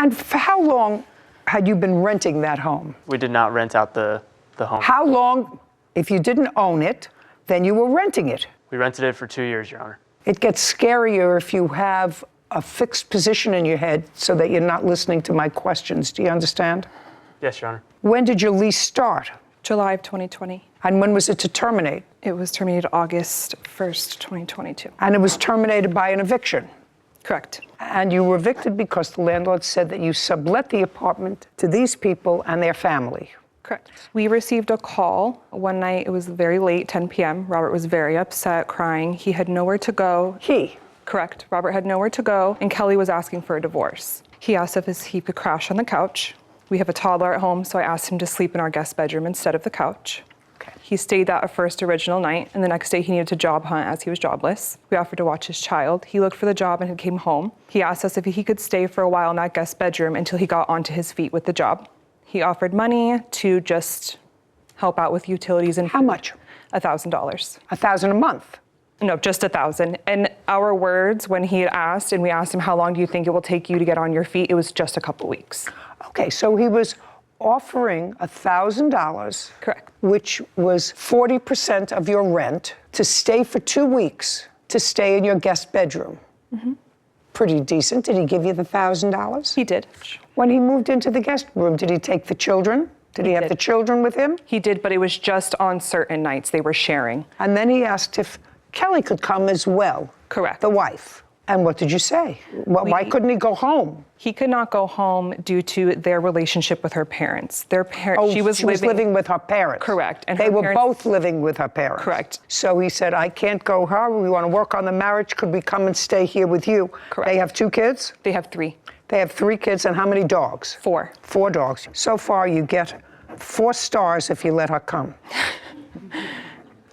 And for how long had you been renting that home? We did not rent out the home. How long, if you didn't own it, then you were renting it? We rented it for 2 years, Your Honor. It gets scarier if you have a fixed position in your head so that you're not listening to my questions. Do you understand? Yes, Your Honor. When did your lease start? July of 2020. And when was it to terminate? It was terminated August 1st, 2022. And it was terminated by an eviction? Correct. And you were evicted because the landlord said that you sublet the apartment to these people and their family? Correct. We received a call one night. It was very late, 10 p.m. Robert was very upset, crying. He had nowhere to go. He? Correct. Robert had nowhere to go, and Kelly was asking for a divorce. He asked if he could crash on the couch. We have a toddler at home, so I asked him to sleep in our guest bedroom instead of the couch. Okay. He stayed that first original night, and the next day he needed to job hunt as he was jobless. We offered to watch his child. He looked for the job and he came home. He asked us if he could stay for a while in that guest bedroom until he got onto his feet with the job. He offered money to just help out with utilities and How much? $1,000. $1,000 a month? No, just 1,000. And our words, when he had asked, and we asked him, how long do you think it will take you to get on your feet? It was just a couple weeks. Okay, so he was offering $1,000. Correct. Which was 40% of your rent to stay for 2 weeks, to stay in your guest bedroom. Mm-hmm. Pretty decent. Did he give you the $1,000? He did. When he moved into the guest room, did he take the children? Did he have the children with him? He did, but it was just on certain nights they were sharing. And then he asked if Kelly could come as well. Correct. The wife. And what did you say? Why couldn't he go home? He could not go home due to their relationship with her parents. Their parents. Oh, she was living with her parents. Correct. And they were both living with her parents. Correct. So he said, I can't go home. We want to work on the marriage. Could we come and stay here with you? Correct. They have 2 kids? They have 3. They have 3 kids. And how many dogs? 4. 4 dogs. So far, you get 4 stars if you let her come.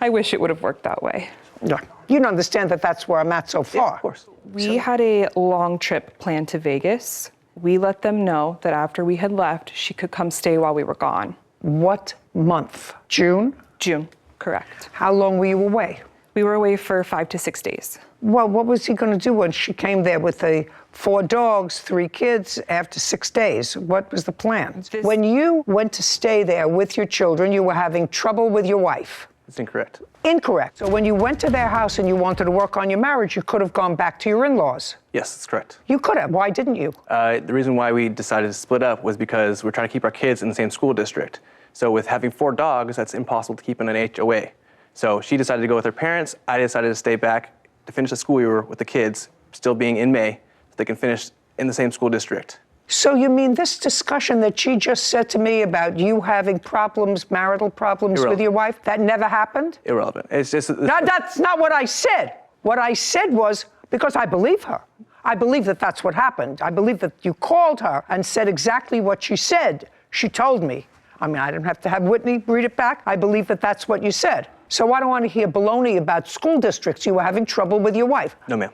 I wish it would have worked that way. No. You don't understand that that's where I'm at so far. Yeah, of course. We had a long trip planned to Vegas. We let them know that after we had left, she could come stay while we were gone. What month? June? June, correct. How long were you away? We were away for 5 to 6 days. Well, what was he going to do when she came there with the 4 dogs, 3 kids after 6 days? What was the plan? When you went to stay there with your children, you were having trouble with your wife. That's incorrect. Incorrect. So when you went to their house and you wanted to work on your marriage, you could have gone back to your in-laws. Yes, that's correct. You could have. Why didn't you? The reason why we decided to split up was because we're trying to keep our kids in the same school district. So with having 4 dogs, that's impossible to keep in an HOA. So she decided to go with her parents. I decided to stay back to finish the school year with the kids, still being in May, so they can finish in the same school district. So you mean this discussion that she just said to me about you having problems, marital problems with your wife, that never happened? Irrelevant. It's just... No, that's not what I said. What I said was, because I believe her. I believe that that's what happened. I believe that you called her and said exactly what she said. She told me. I mean, I didn't have to have Whitney read it back. I believe that that's what you said. So I don't want to hear baloney about school districts. You were having trouble with your wife. No, ma'am.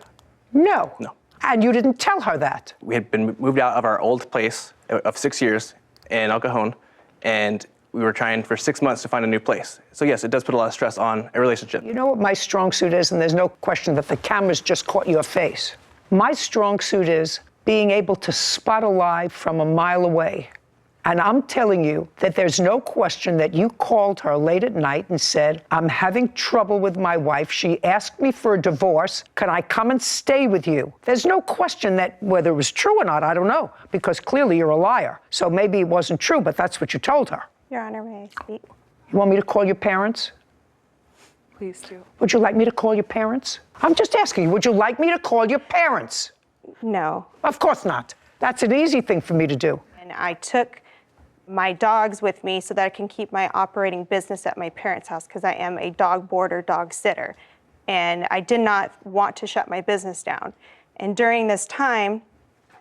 No. No. And you didn't tell her that. We had been moved out of our old place of 6 years in El Cajon, and we were trying for 6 months to find a new place. So yes, it does put a lot of stress on a relationship. You know what my strong suit is, and there's no question that the cameras just caught your face. My strong suit is being able to spot a lie from a mile away. And I'm telling you that there's no question that you called her late at night and said, I'm having trouble with my wife. She asked me for a divorce. Can I come and stay with you? There's no question that whether it was true or not, I don't know, because clearly you're a liar. So maybe it wasn't true, but that's what you told her. Your Honor, may I speak? You want me to call your parents? Please do. Would you like me to call your parents? I'm just asking you, would you like me to call your parents? No. Of course not. That's an easy thing for me to do. And I took my dogs with me so that I can keep my operating business at my parents' house because I am a dog boarder, dog sitter. And I did not want to shut my business down. And during this time,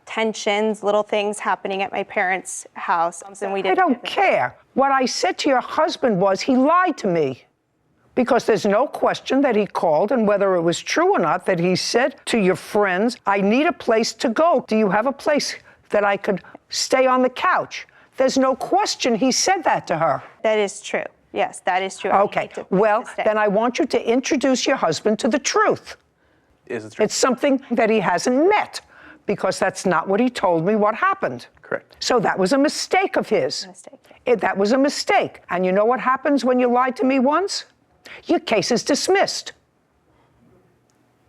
tensions, little things happening at my parents' house. And we didn't. I don't care. What I said to your husband was he lied to me. Because there's no question that he called, and whether it was true or not, that he said to your friends, I need a place to go. Do you have a place that I could stay on the couch? There's no question he said that to her. That is true. Yes, that is true. Okay, well, then I want you to introduce your husband to the truth. Is it true? It's something that he hasn't met. because that's not what he told me what happened. Correct. So that was a mistake of his. Mistake. That was a mistake. And you know what happens when you lied to me once? Your case is dismissed.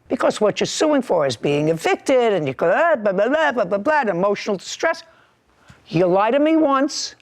Because what you're suing for is being evicted and you go, blah, blah, blah, blah, blah, blah, and emotional distress. You lie to me once,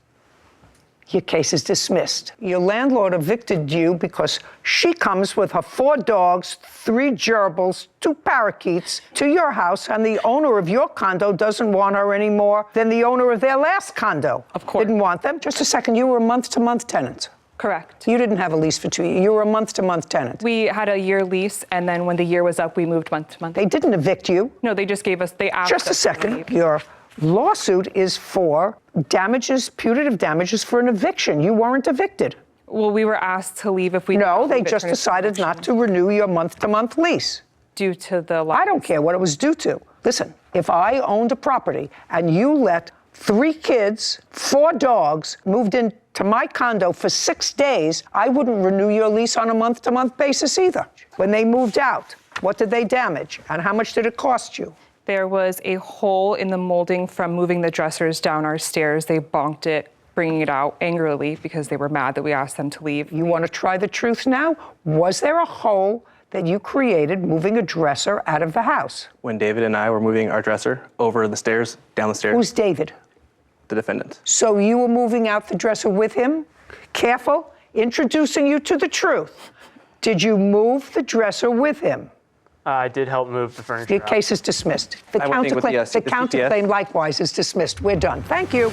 your case is dismissed. Your landlord evicted you because she comes with her 4 dogs, 3 gerbils, 2 parakeets to your house, and the owner of your condo doesn't want her any more than the owner of their last condo. Of course. Didn't want them. Just a second, you were a month-to-month tenant. Correct. You didn't have a lease for 2 years. You were a month-to-month tenant. We had a year lease, and then when the year was up, we moved month to month. They didn't evict you. No, they just gave us, they asked Just a us to second. leave. Your lawsuit is for damages, punitive damages for an eviction. You weren't evicted. Well, we were asked to leave if we No, they leave it just for an decided eviction not to renew your month-to-month lease. due to the I don't care what it was due to. Listen, if I owned a property and you let 3 kids, 4 dogs moved into my condo for 6 days, I wouldn't renew your lease on a month-to-month basis either. When they moved out, what did they damage? And how much did it cost you? There was a hole in the molding from moving the dressers down our stairs. They bonked it, bringing it out angrily because they were mad that we asked them to leave. You want to try the truth now? Was there a hole that you created moving a dresser out of the house? When David and I were moving our dresser over the stairs, down the stairs, Who's David? the defendant. So you were moving out the dresser with him? Careful, introducing you to the truth. Did you move the dresser with him? I did help move the furniture Your out. case is dismissed. The I would think with counterclaim the the CPS. counterclaim likewise is dismissed. We're done. Thank you.